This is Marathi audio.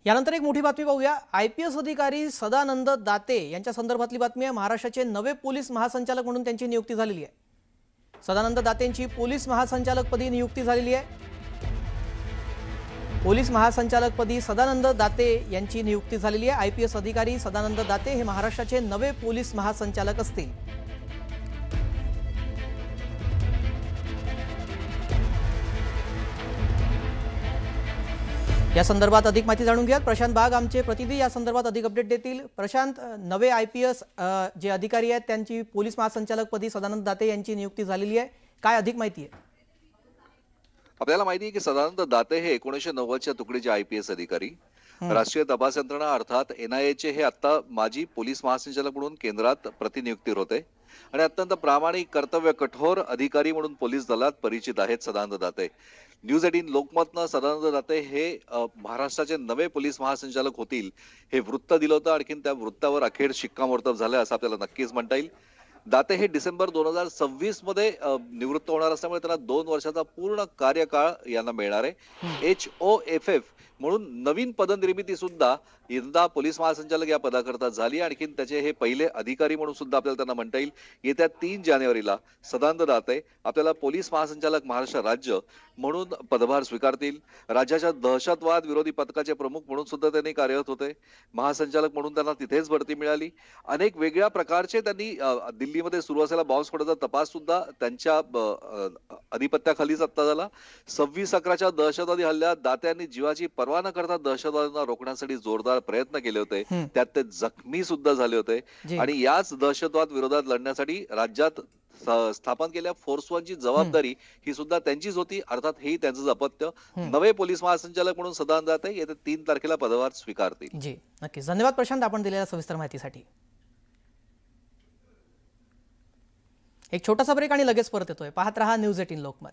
यानंतर एक मोठी बातमी पाहूया। IPS अधिकारी सदानंद दाते यांच्या संदर्भातली बातमी आहे। महाराष्ट्राचे नवे पोलीस महासंचालक म्हणून त्यांची नियुक्ती झालेली आहे। सदानंद दातेंची पोलीस महासंचालकपदी नियुक्ती झालेली आहे। पोलीस महासंचालकपदी सदानंद दाते यांची नियुक्ती झालेली आहे। IPS अधिकारी सदानंद दाते हे महाराष्ट्राचे नवे पोलीस महासंचालक असतील। या संदर्भात अधिक माहिती जाणून घ्या। प्रशांत बाग आमचे प्रतिनिधी या संदर्भात अधिक अपडेट देतील। प्रशांत, नवे IPS जे अधिकारी आहेत त्यांची पोलीस महासंचालकपदी सदानंद दाते यांची नियुक्ती झालेली आहे। काय अधिक माहिती आहे? आपल्याला माहिती आहे की सदानंद दाते हे 1990च्या तुकडीचे IPS अधिकारी, राष्ट्रीय तपास यंत्रणा अर्थात NIA चे हे आता माजी पोलीस महासंचालक म्हणून केंद्रात प्रतिनियुक्तीवर होते आणि अत्यंत प्रामाणिक, कर्तव्य कठोर अधिकारी म्हणून पोलीस दलात परिचित आहेत सदानंद दाते। न्यूज 18 लोकमतनं सदानंद दाते हे महाराष्ट्राचे नवे पोलीस महासंचालक होतील हे वृत्त दिलं होतं। आणखीन त्या वृत्तावर अखेर शिक्कामोर्तब झालं असं आपल्याला नक्कीच म्हणता येईल। दाते हे डिसेंबर 2026 मध्ये निवृत्त होणार असल्यामुळे त्यांना 2 वर्षाचा पूर्ण कार्यकाळ यांना मिळणार आहे। HOFF म्हणून नवीन पदनिर्मिती सुद्धा यंदा पोलीस महासंचालक या पदाकरता झाली। आणखीन त्याचे हे पहिले अधिकारी म्हणून सुद्धा आपल्याला त्यांना म्हणता येईल। येत्या 3 जानेवारीला सदानंद दाते आपल्याला पोलीस महासंचालक महाराष्ट्र राज्य म्हणून पदभार स्वीकारतील। राज्याच्या दहशतवाद विरोधी पथकाचे प्रमुख म्हणून सुद्धा त्यांनी कार्यरत होते। महासंचालक म्हणून त्यांना तिथेच बढती मिळाली। अनेक वेगळ्या प्रकारचे त्यांनी दिल्लीमध्ये सुरू असलेला बॉम्बस्फोटाचा तपास सुद्धा त्यांच्या अधिपत्याखालीच आता झाला। 26/11च्या दहशतवादी हल्ल्यात दात्यांनी जीवाची पर्वा न करता दहशतवाद्यांना रोखण्यासाठी जोरदार प्रयत्न केले होते। त्यात ते जखमी सुद्धा झाले होते आणि याच दहशतवाद विरोधात लढण्यासाठी राज्यात स्थापन केलेल्या फोर्स वनची जबाबदारी ही सुद्धा त्यांचीच होती। अर्थात हे त्यांचं अपत्य नवे पोलीस महासंचालक म्हणून सदानंद दाते येत्या 3 तारखेला पदभार स्वीकारतील। जी नक्कीच, धन्यवाद प्रशांत आपण दिलेल्या सविस्तर माहितीसाठी। एक छोटासा ब्रेक आणि लगेच परत येतोय। पाहत रहा न्यूज 18 लोकमत।